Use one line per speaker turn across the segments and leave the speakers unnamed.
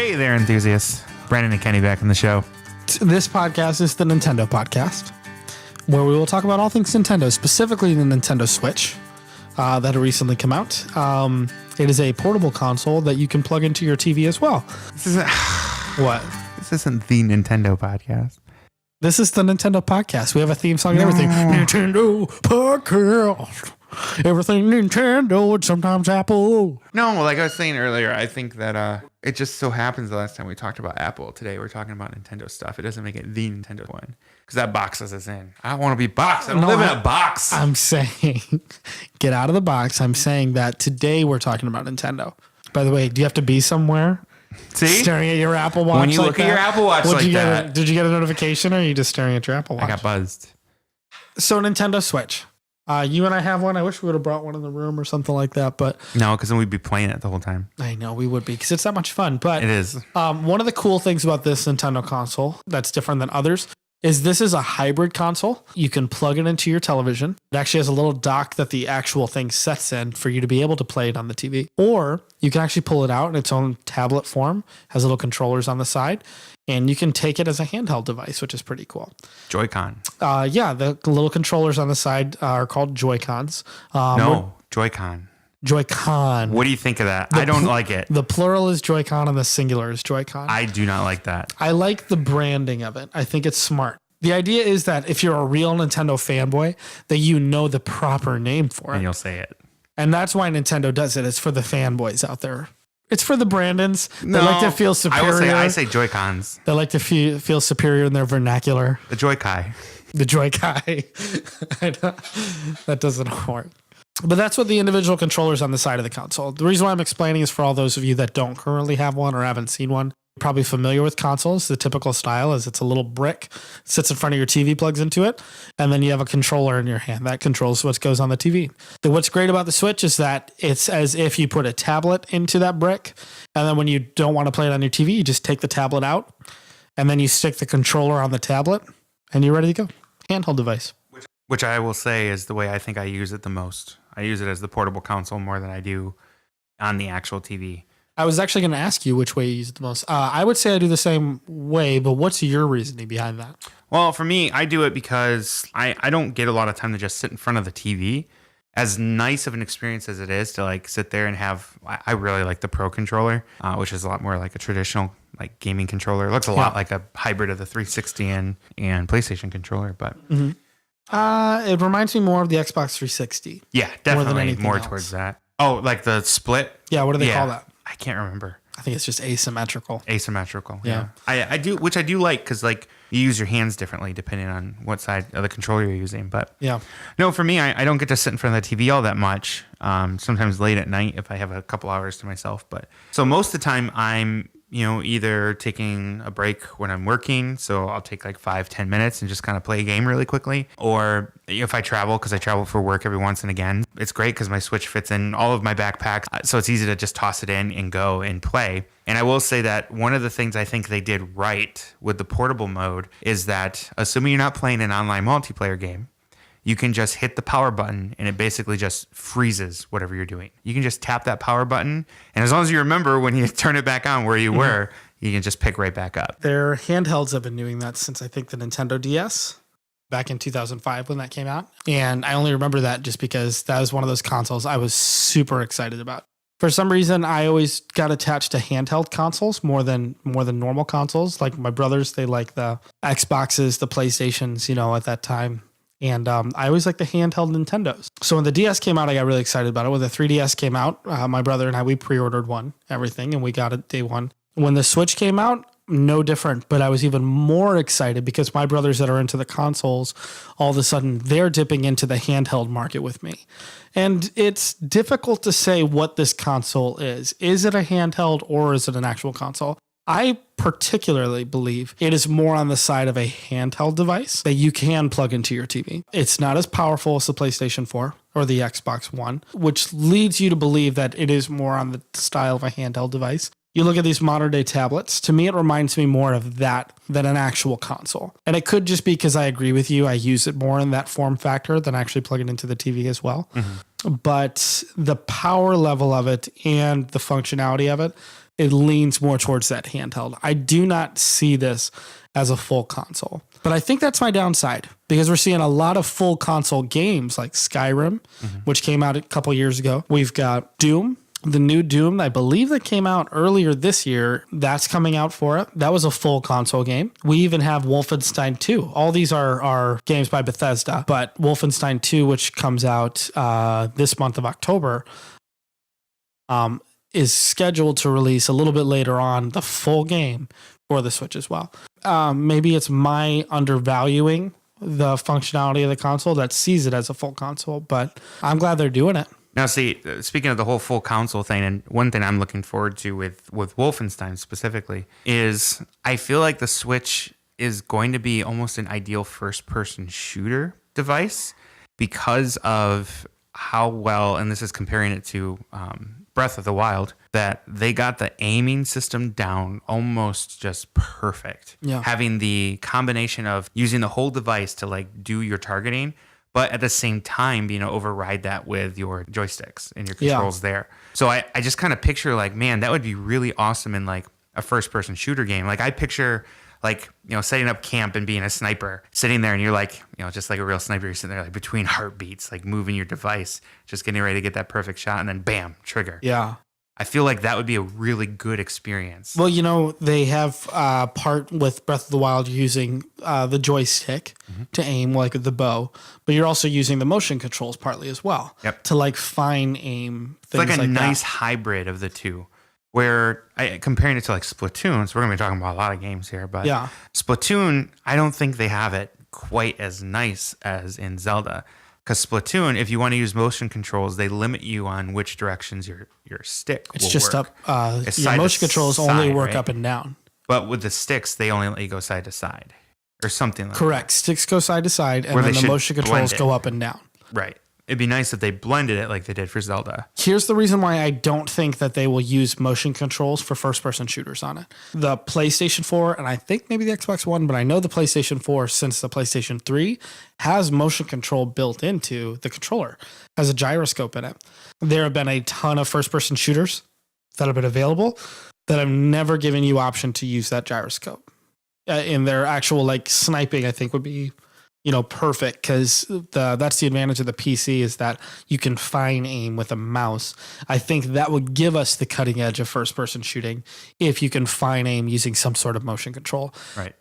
Hey there, enthusiasts. Brandon and Kenny back on the show.
This podcast is the Nintendo podcast, where we will talk about all things Nintendo, specifically the Nintendo Switch that had recently come out. It is a portable console that you can plug into your TV as well.
This isn't,
What?
this isn't the Nintendo podcast.
This is the Nintendo podcast. We have a theme song and everything. Nintendo podcast. Everything Nintendo and sometimes Apple.
No, like I was saying earlier, I think that it just so happens the last time we talked about Apple, today we're talking about Nintendo stuff. It doesn't make it the Nintendo one because that boxes us in. I don't want to be boxed. I don't live in a box.
I'm saying, get out of the box. I'm saying that today we're talking about Nintendo. By the way, do you have to be somewhere?
See?
Staring at your Apple Watch.
When you look at your Apple Watch like that.
Did you get a notification or are you just staring at your Apple Watch?
I got buzzed.
So Nintendo Switch. You and I have one. I wish we would have brought one in the room or something like that, but
No, because then we'd be playing it the whole time.
I know we would be because it's that much fun. But
It is.
one of the cool things about this Nintendo console that's different than others is this is a hybrid console. You can plug it into your television. It actually has a little dock that the actual thing sets in for you to be able to play it on the TV. Or you can actually pull it out in its own tablet form, has little controllers on the side, and you can take it as a handheld device, which is pretty cool.
Joy-Con.
Yeah, the little controllers on the side are called Joy-Cons.
No, Joy-Con.
Joy-Con.
What do you think of that? I don't like it.
The plural is Joy-Con and the singular is Joy-Con.
I do not like that.
I like the branding of it. I think it's smart. The idea is that if you're a real Nintendo fanboy, that you know the proper name for it.
And you'll say it.
And that's why Nintendo does it. It's for the fanboys out there. It's for the Brandons. They like to feel superior.
I say Joy-Cons.
They like to feel superior in their vernacular.
The Joy-Kai.
The Joy-Kai. That doesn't work. But that's what the individual controllers on the side of the console. The reason why I'm explaining is for all those of you that don't currently have one or haven't seen one. You're probably familiar with consoles. The typical style is it's a little brick, sits in front of your TV, plugs into it, and then you have a controller in your hand that controls what goes on the TV. What's great about the Switch is that it's as if you put a tablet into that brick, and then when you don't want to play it on your TV, you just take the tablet out, and then you stick the controller on the tablet, and you're ready to go. Handheld device.
Which I will say is the way I think I use it the most. I use it as the portable console more than I do on the actual TV.
I was actually going to ask you which way you use it the most. I would say I do the same way, but what's your reasoning behind that?
Well, for me, I do it because I don't get a lot of time to just sit in front of the TV. As nice of an experience as it is to like sit there and have, I really like the Pro controller, which is a lot more like a traditional like gaming controller. It looks a lot like a hybrid of the 360 and PlayStation controller, but
it reminds me more of the Xbox 360.
yeah, definitely
anything
more
else.
towards that. Oh, like the split?
Yeah, what do they call that?
I can't remember.
I think it's just asymmetrical.
Asymmetrical.
Yeah.
I do, which I do like because like you use your hands differently depending on what side of the controller you're using. But
Yeah.
no, for me, I don't get to sit in front of the TV all that much. Sometimes late at night if I have a couple hours to myself. But so most of the time I'm, either taking a break when I'm working. So I'll take like 5-10 minutes and just kind of play a game really quickly. Or if I travel, because I travel for work every once and again, it's great because my Switch fits in all of my backpacks. So it's easy to just toss it in and go and play. And I will say that one of the things I think they did right with the portable mode is that assuming you're not playing an online multiplayer game, you can just hit the power button and it basically just freezes whatever you're doing. You can just tap that power button. And as long as you remember when you turn it back on where you were, you can just pick right back up.
Their handhelds have been doing that since I think the Nintendo DS back in 2005 when that came out. And I only remember that just because that was one of those consoles I was super excited about. For some reason, I always got attached to handheld consoles more than normal consoles. Like my brothers, they like the Xboxes, the PlayStations, at that time. And I always liked the handheld Nintendos. So when the DS came out, I got really excited about it. When the 3DS came out, my brother and I, we pre-ordered everything, and we got it day one. When the Switch came out, no different. But I was even more excited because my brothers that are into the consoles, all of a sudden, they're dipping into the handheld market with me. And it's difficult to say what this console is. Is it a handheld or is it an actual console? I particularly believe it is more on the side of a handheld device that you can plug into your TV. It's not as powerful as the PlayStation 4 or the Xbox One, which leads you to believe that it is more on the style of a handheld device. You look at these modern day tablets, to me, it reminds me more of that than an actual console. And it could just be because I agree with you. I use it more in that form factor than actually plugging into the TV as well. But the power level of it and the functionality of it it leans more towards that handheld. I do not see this as a full console. But I think that's my downside because we're seeing a lot of full console games like Skyrim, which came out a couple years ago. We've got Doom, the new Doom, I believe that came out earlier this year. That's coming out for it. That was a full console game. We even have Wolfenstein 2. All these are games by Bethesda, but Wolfenstein 2, which comes out this month of October, is scheduled to release a little bit later on, the full game for the Switch as well. Maybe it's my undervaluing the functionality of the console that sees it as a full console, but I'm glad they're doing it.
Now, see, speaking of the whole full console thing, and one thing I'm looking forward to with Wolfenstein specifically is I feel like the Switch is going to be almost an ideal first-person shooter device because of how well, and this is comparing it to Breath of the Wild, that they got the aiming system down almost just perfect.
Yeah.
Having the combination of using the whole device to like do your targeting, but at the same time being able to override that with your joysticks and your controls there. So I just kind of picture like, man, that would be really awesome in like a first person shooter game. Like I picture like, you know, setting up camp and being a sniper, sitting there and you're like, you know, just like a real sniper, you're sitting there like between heartbeats, like moving your device, just getting ready to get that perfect shot and then bam, trigger.
Yeah.
I feel like that would be a really good experience.
Well, you know, they have part with Breath of the Wild using the joystick to aim like with the bow, but you're also using the motion controls partly as well to like fine aim things
it's like a nice
that.
hybrid of the two. Where comparing it to like Splatoon, so we're gonna be talking about a lot of games here, but Splatoon, I don't think they have it quite as nice as in Zelda. Because Splatoon, if you want to use motion controls, they limit you on which directions your stick will
It's just
work.
up. Your motion controls only work up and down.
But with the sticks, they only let you go side to side or something like
Correct.
that.
Sticks go side to side, and
Where
then
they
the
should
motion controls
blend it.
go up and down.
Right. It'd be nice if they blended it like they did for Zelda.
Here's the reason why I don't think that they will use motion controls for first-person shooters on it. The PlayStation 4, and I think maybe the Xbox One, but I know the PlayStation 4 since the PlayStation 3 has motion control built into the controller, has a gyroscope in it. There have been a ton of first-person shooters that have been available that have never given you option to use that gyroscope. In their actual like sniping, I think would be perfect because that's the advantage of the PC is that you can fine aim with a mouse. I think that would give us the cutting edge of first person shooting if you can fine aim using some sort of motion control.
Right.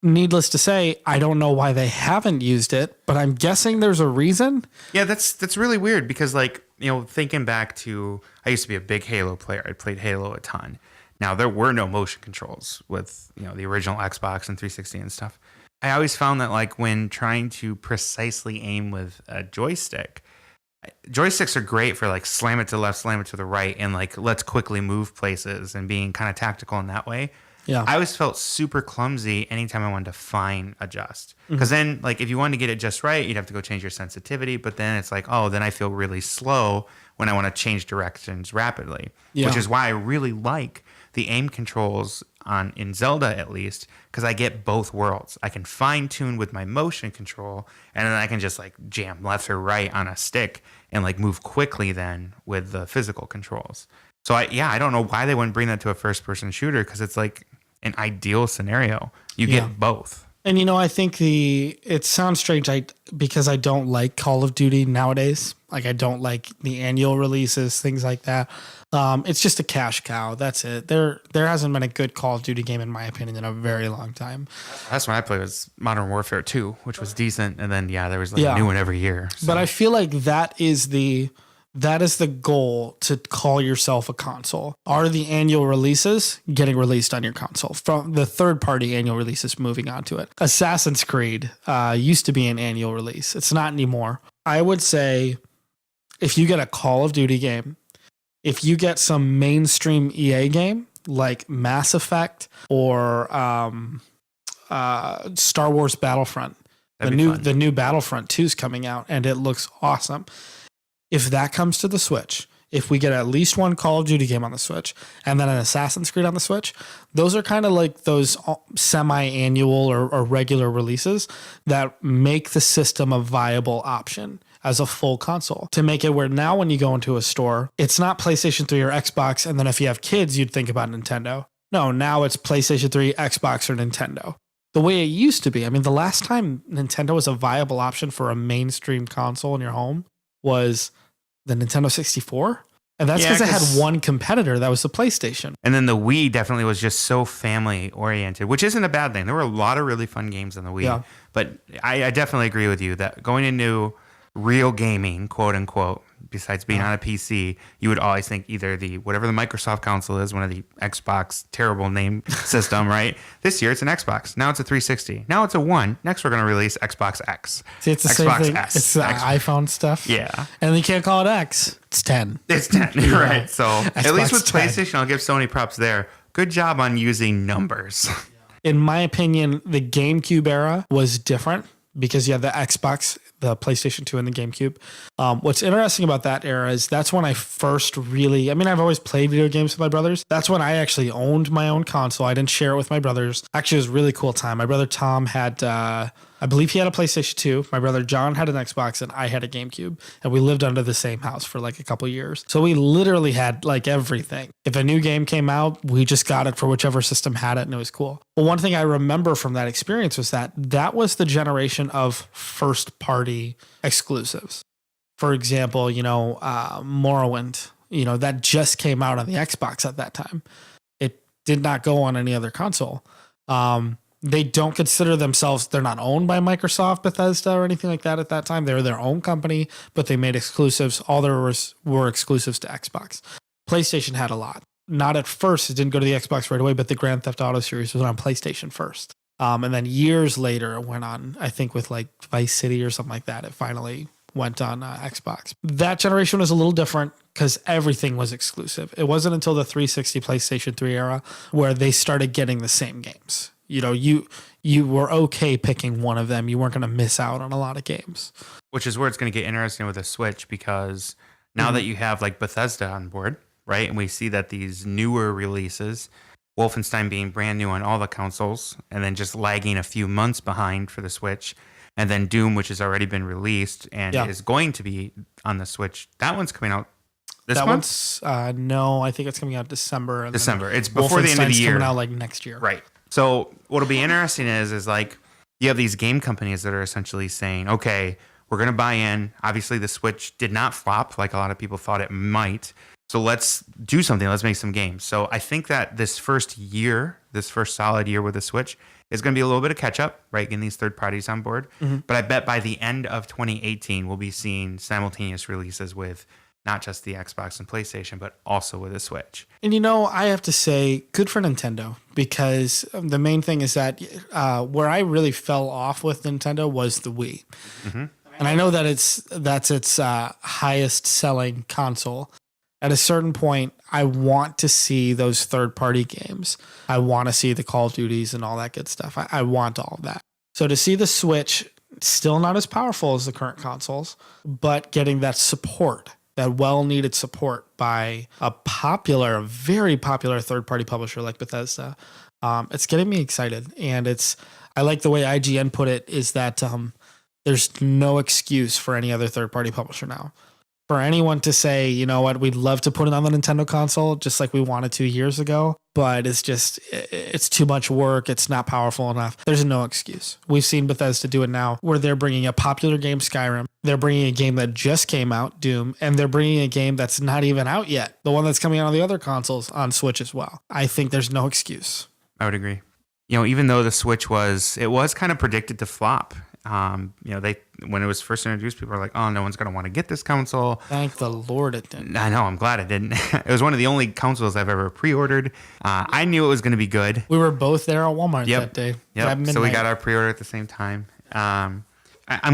Needless to say, I don't know why they haven't used it, but I'm guessing there's a reason.
Yeah, that's really weird because like, thinking back to, I used to be a big Halo player. I played Halo a ton. Now there were no motion controls with, the original Xbox and 360 and stuff. I always found that like when trying to precisely aim with a joystick, joysticks are great for like slam it to the left, slam it to the right, and like let's quickly move places and being kind of tactical in that way.
Yeah.
I always felt super clumsy anytime I wanted to fine adjust. Because then like if you wanted to get it just right, you'd have to go change your sensitivity. But then it's like, oh, then I feel really slow when I want to change directions rapidly.
Yeah.
Which is why I really like the aim controls in Zelda at least, because I get both worlds. I can fine tune with my motion control, and then I can just like jam left or right on a stick and like move quickly then with the physical controls. So I don't know why they wouldn't bring that to a first person shooter because it's like an ideal scenario. You get both. And
I think it sounds strange because I don't like Call of Duty nowadays. Like I don't like the annual releases, things like that. It's just a cash cow. That's it. There hasn't been a good Call of Duty game in my opinion in a very long time.
That's when I played was Modern Warfare 2, which was decent, and then there was like a new one every year. So.
But I feel like that is the goal to call yourself a console. Are the annual releases getting released on your console? From the third-party annual releases moving on to it. Assassin's Creed used to be an annual release. It's not anymore. I would say if you get a Call of Duty game, if you get some mainstream EA game like Mass Effect or Star Wars Battlefront, the new Battlefront 2 is coming out and it looks awesome. If that comes to the Switch, if we get at least one Call of Duty game on the Switch and then an Assassin's Creed on the Switch, those are kind of like those semi-annual or regular releases that make the system a viable option as a full console to make it where now when you go into a store, it's not PlayStation 3 or Xbox. And then if you have kids, you'd think about Nintendo. No, now it's PlayStation 3, Xbox, or Nintendo. The way it used to be. I mean, the last time Nintendo was a viable option for a mainstream console in your home was the Nintendo 64. And that's because it had one competitor. That was the PlayStation.
And then the Wii definitely was just so family oriented, which isn't a bad thing. There were a lot of really fun games on the Wii. Yeah. But I definitely agree with you that going into real gaming, quote unquote, besides being on a PC, you would always think either whatever the Microsoft console is, one of the Xbox terrible name system, right? This year it's an Xbox. Now it's a 360. Now it's a One. Next we're going to release Xbox X.
See, it's the
Xbox
same thing.
S.
It's the iPhone stuff.
Yeah.
And you can't call it X. It's 10.
It's 10, right? So
Xbox
at least with
10.
PlayStation, I'll give Sony props there. Good job on using numbers.
In my opinion, the GameCube era was different because you had the Xbox, the PlayStation 2, and the GameCube. What's interesting about that era is that's when I first really, I mean, I've always played video games with my brothers. That's when I actually owned my own console. I didn't share it with my brothers. Actually, it was a really cool time. My brother Tom had, I believe he had a PlayStation 2. My brother John had an Xbox, and I had a GameCube. And we lived under the same house for like a couple of years. So we literally had like everything. If a new game came out, we just got it for whichever system had it, and it was cool. But one thing I remember from that experience was that was the generation of first party exclusives. For example, Morrowind, that just came out on the Xbox at that time. It did not go on any other console. They don't consider themselves, they're not owned by Microsoft, Bethesda, or anything like that at that time. They were their own company, but they made exclusives. All there were exclusives to Xbox. PlayStation had a lot. Not at first, it didn't go to the Xbox right away, but the Grand Theft Auto series was on PlayStation first. And then years later, it went on, I think with like Vice City or something like that, it finally went on Xbox. That generation was a little different because everything was exclusive. It wasn't until the 360 PlayStation 3 era where they started getting the same games. You were okay picking one of them. You weren't going to miss out on a lot of games.
Which is where it's going to get interesting with the Switch, because now that you have like Bethesda on board, right? And we see that these newer releases, Wolfenstein being brand new on all the consoles and then just lagging a few months behind for the Switch. And then Doom, which has already been released and is going to be on the Switch. That one's coming out this month?
No, I think it's coming out December.
It's before the end of the year.
Coming out like next year.
Right. So what'll be interesting is like you have these game companies that are essentially saying, okay, we're going to buy in. Obviously, the Switch did not flop like a lot of people thought it might. So let's do something. Let's make some games. So I think that this first solid year with the Switch is going to be a little bit of catch up, right? Getting these third parties on board. Mm-hmm. But I bet by the end of 2018, we'll be seeing simultaneous releases with not just the Xbox and PlayStation, but also with the Switch.
And I have to say, good for Nintendo, because the main thing is that where I really fell off with Nintendo was the Wii. Mm-hmm. And I know that that's its highest selling console. At a certain point, I want to see those third-party games. I want to see the Call of Duties and all that good stuff. I want all of that. So to see the Switch, still not as powerful as the current consoles, but getting that support, that well-needed support by a very popular third-party publisher like Bethesda, it's getting me excited. And I like the way IGN put it, is that there's no excuse for any other third-party publisher now. For anyone to say, you know what, we'd love to put it on the Nintendo console just like we wanted 2 years ago, but it's too much work. It's not powerful enough. There's no excuse. We've seen Bethesda do it now where they're bringing a popular game, Skyrim. They're bringing a game that just came out, Doom, and they're bringing a game that's not even out yet. The one that's coming out on the other consoles on Switch as well. I think there's no excuse.
I would agree. Even though the Switch was kind of predicted to flop. When it was first introduced, people were like, "Oh, no one's going to want to get this console."
Thank the Lord it didn't.
I know. I'm glad it didn't. It was one of the only consoles I've ever pre-ordered. I knew it was going to be good.
We were both there at Walmart that day.
Yep. So we got our pre-order at the same time. I'm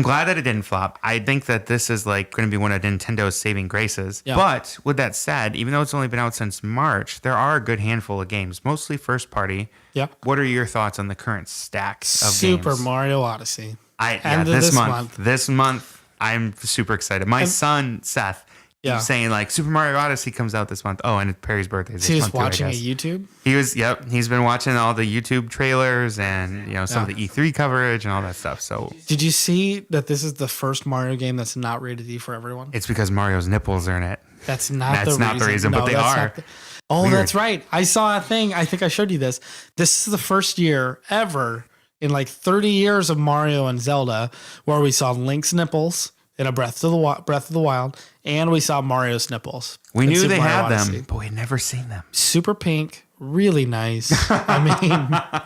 glad that it didn't flop. I think that this is like going to be one of Nintendo's saving graces. Yeah. But with that said, even though it's only been out since March, there are a good handful of games, mostly first party.
Yeah.
What are your thoughts on the current stack of
Super
games?
Mario Odyssey.
This month, I'm super excited. My son, Seth,
Yeah.
saying like Super Mario Odyssey comes out this month. Oh, and Perry's birthday is
So he
this
was
month too, I
watching a
guess.
YouTube.
He's been watching all the YouTube trailers and some of the E3 coverage and all that stuff. So
Did you see that this is the first Mario game that's not rated E for everyone?
it's because Mario's nipples are in it.
That's not
That's
the
not
reason.
the reason, but they
that's
are.
not Oh,
Weird.
that's right. I saw a thing. I think I showed you this. This is the first year ever in like 30 years of Mario and Zelda where we saw Link's nipples in a Breath of the Wild, and we saw Mario's nipples.
We
in
knew
Super
they
Mario
had
Odyssey.
them, but we'd never seen them.
Super pink, really nice. I mean,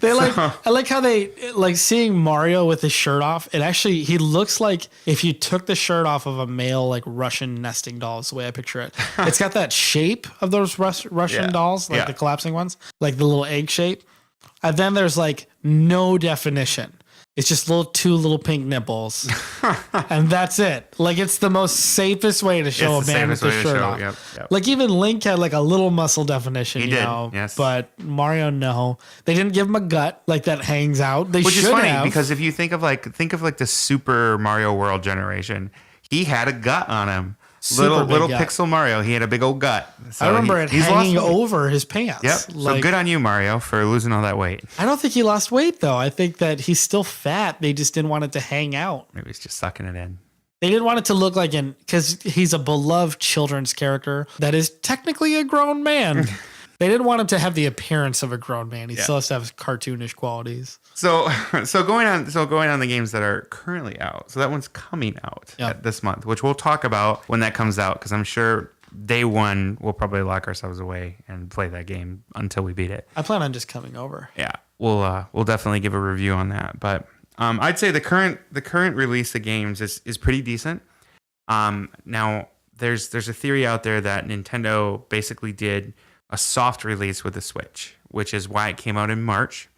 I like how they like seeing Mario with his shirt off. It actually, he looks like if you took the shirt off of a male like Russian nesting doll is the way I picture it. It's got that shape of those Russian
Yeah.
dolls, like
Yeah.
the collapsing ones, like the little egg shape. And then there's like no definition. It's just two little pink nipples, and that's it. Like it's the most safest way to show
It's
a
the
man with
safest
the
way to
shirt
show,
off.
yep.
Like even Link had like a little muscle definition,
He
you
did,
know.
yes.
But Mario, no, they didn't give him a gut like that hangs out. They
Which
should
is funny
have.
because if you think of like the Super Mario World generation, he had a gut on him.
Super big
little
gut.
pixel Mario, he had a big old gut. So
I remember it
he's lost
hanging
weight.
over his pants.
Yep. So
Like,
good on you, Mario, for losing all that weight.
I don't think he lost weight though. I think that he's still fat. They just didn't want it to hang out.
Maybe he's just sucking it in.
They didn't want it to look like because he's a beloved children's character that is technically a grown man. They didn't want him to have the appearance of a grown man. He still has to have cartoonish qualities.
So going on the games that are currently out. So that one's coming out this month, which we'll talk about when that comes out, because I'm sure day one we'll probably lock ourselves away and play that game until we beat it.
I plan on just coming over.
Yeah, we'll definitely give a review on that. But I'd say the current release of games is pretty decent. Now there's a theory out there that Nintendo basically did a soft release with the Switch, which is why it came out in March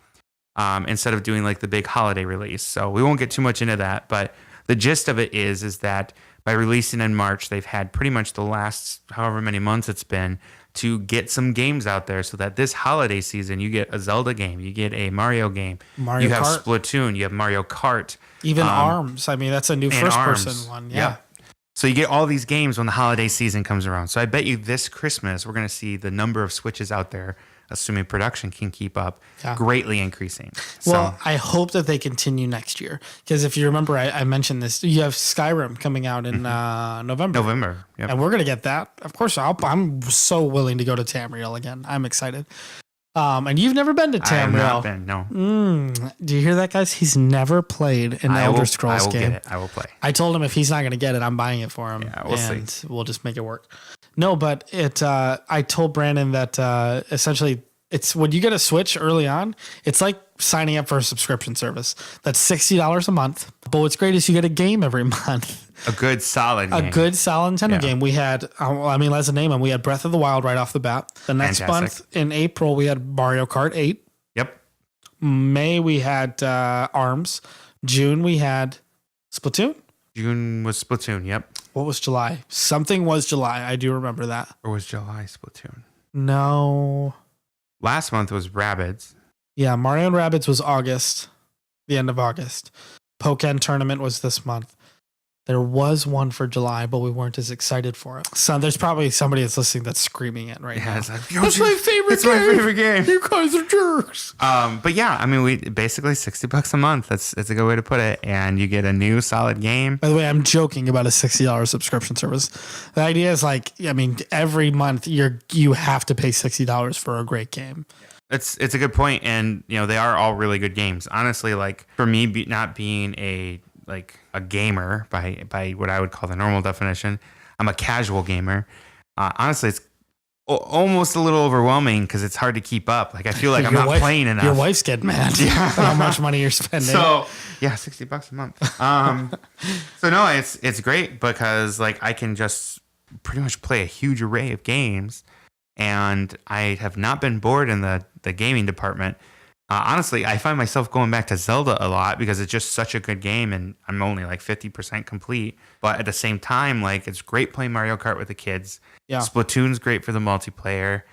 instead of doing like the big holiday release. So we won't get too much into that, but the gist of it is that by releasing in March, they've had pretty much the last however many months it's been to get some games out there so that this holiday season you get a Zelda game, you get a Mario game,
Mario
you have
Kart.
Splatoon, you have Mario Kart,
Even ARMS. I mean, that's a new
and
first
ARMS.
person one.
Yeah.
Yeah.
So you get all these games when the holiday season comes around. So I bet you this Christmas we're going to see the number of Switches out there, assuming production can keep up, greatly increasing.
Well, I hope that they continue next year because if you remember, I mentioned this. You have Skyrim coming out in November.
November, yep.
And we're gonna get that. Of course, I'm so willing to go to Tamriel again. I'm excited. And you've never been to
I have
Tamriel.
not been, no.
Do you hear that, guys? He's never played an Elder Scrolls
I will
game.
get it. I will play.
I told him if he's not going to get it, I'm buying it for him.
Yeah, we'll
and
see.
we'll just make it work. No, but it. I told Brandon that essentially it's when you get a Switch early on, it's like signing up for a subscription service. That's $60 a month. But what's great is you get a game every month.
A good solid game.
A good solid Nintendo
Yeah.
game. We had, let's name them. We had Breath of the Wild right off the bat. The next
Fantastic.
month in April, we had Mario Kart 8.
Yep.
May, we had ARMS. June, we had Splatoon.
June was Splatoon, yep.
What was July? Something was July. I do remember that.
Or was July Splatoon?
No.
Last month was Rabbids.
Yeah, Mario and Rabbids was August, the end of August. Pokken Tournament was this month. There was one for July, but we weren't as excited for it. So there's probably somebody that's listening that's screaming it right
Yeah,
now.
it's like,
That's my favorite
it's
game.
my favorite game.
You guys are jerks.
But yeah, I mean, we basically $60 a month. That's a good way to put it. And you get a new solid game.
By the way, I'm joking about a $60 subscription service. The idea is like, I mean, every month you have to pay $60 for a great game.
It's a good point, and they are all really good games. Honestly, like for me, not being a gamer by what I would call the normal definition, I'm a casual gamer. Honestly, it's almost a little overwhelming because it's hard to keep up. Like I feel like I'm not playing enough.
Your wife's getting mad.
Yeah.
How much money you're spending.
So yeah, $60 a month. So no, it's great because like I can just pretty much play a huge array of games, and I have not been bored in the gaming department. Honestly, I find myself going back to Zelda a lot because it's just such a good game, and I'm only like 50% complete. But at the same time, like it's great playing Mario Kart with the kids.
Yeah.
Splatoon's great for the multiplayer.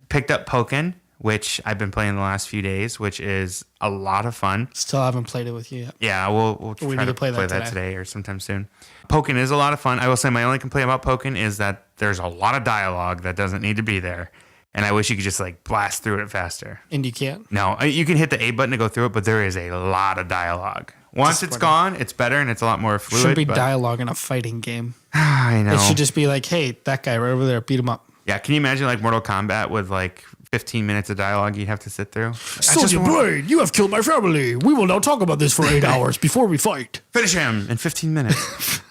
Picked up Pokken, which I've been playing the last few days, which is a lot of fun.
Still haven't played it with you yet.
Yeah, we'll try to play that today or sometime soon. Pokken is a lot of fun. I will say my only complaint about Pokken is that there's a lot of dialogue that doesn't need to be there. And I wish you could just like blast through it faster.
And you can't?
No, you can hit the A button to go through it, but there is a lot of dialogue. Once it's gone, it's better and it's a lot more fluid.
Shouldn't be dialogue in a fighting game.
I know.
It should just be like, hey, that guy right over there, beat him up.
Yeah, can you imagine like Mortal Kombat with like 15 minutes of dialogue you'd have to sit through?
Sonya Blade, you have killed my family. We will now talk about this for 8 hours before we fight.
Finish him in 15 minutes.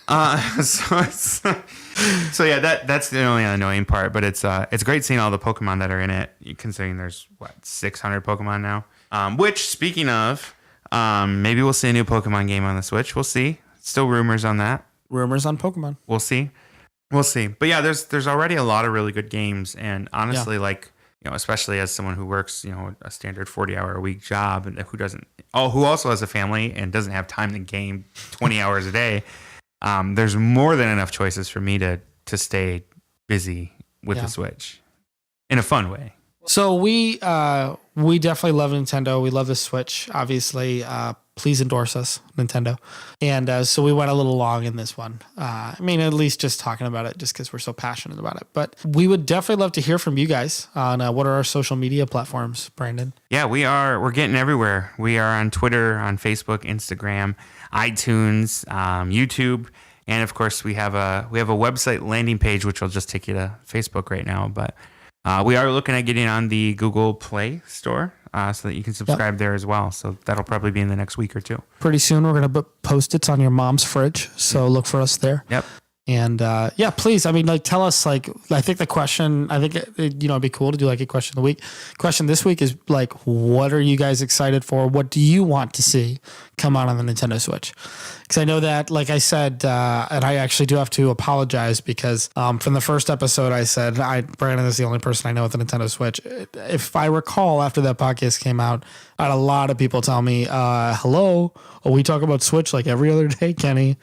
So yeah, that's the only annoying part, but it's great seeing all the Pokemon that are in it, considering there's 600 Pokemon now. Which, speaking of, maybe we'll see a new Pokemon game on the Switch. We'll see. Still rumors on that.
Rumors on Pokemon.
We'll see. But yeah, there's already a lot of really good games, and honestly, like, you know, especially as someone who works, you know, a standard 40-hour-a-week job, and who also has a family and doesn't have time to game 20 hours a day. There's more than enough choices for me to stay busy with the Switch in a fun way.
So we definitely love Nintendo. We love the Switch. Obviously, please endorse us, Nintendo. And so we went a little long in this one. I mean, at least just talking about it, just because we're so passionate about it. But we would definitely love to hear from you guys on what are our social media platforms, Brandon?
Yeah, we're getting everywhere. We are on Twitter, on Facebook, Instagram, iTunes, YouTube. And of course, we have a website landing page, which will just take you to Facebook right now. But we are looking at getting on the Google Play Store so that you can subscribe there as well. So that'll probably be in the next week or two.
Pretty soon, we're going to put Post-its on your mom's fridge. So look for us there.
Yep.
And please, I mean, like, tell us, like, I think the question, it'd be cool to do like a question of the week. Question this week is like, what are you guys excited for? What do you want to see come out on the Nintendo Switch? Because I know that, like I said, and I actually do have to apologize because from the first episode, I said, Brandon is the only person I know with the Nintendo Switch. If I recall, after that podcast came out, I had a lot of people tell me, hello, we talk about Switch like every other day, Kenny.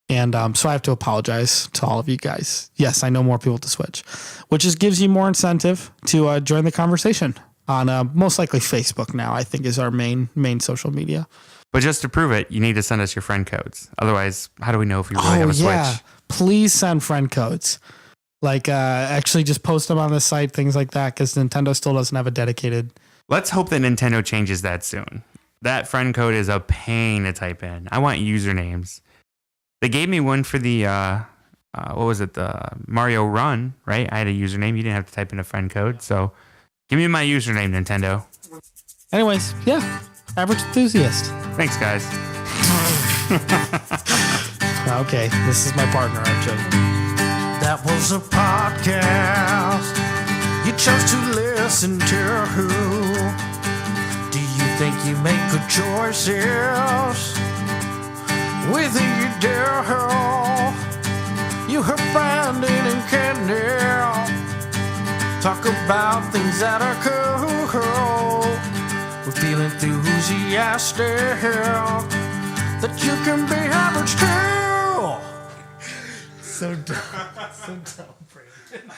And so I have to apologize to all of you guys. Yes, I know more people to Switch, which just gives you more incentive to join the conversation on most likely Facebook now, I think is our main social media.
But just to prove it, you need to send us your friend codes. Otherwise, how do we know if you really have a Switch?
Please send friend codes. Like, actually just post them on the site, things like that, because Nintendo still doesn't have a dedicated.
Let's hope that Nintendo changes that soon. That friend code is a pain to type in. I want usernames. They gave me one for the, what was it? The Mario Run, right? I had a username. You didn't have to type in a friend code. So give me my username, Nintendo.
Anyways, yeah. Average enthusiast.
Thanks, guys.
Okay, this is my partner, actually.
That was a podcast you chose to listen to. Do you think you make good choices? Whether you do, you heard Brandon and Kenny talk about things that are cool. We feel enthusiastic that you can be average too.
So dumb, Brandon.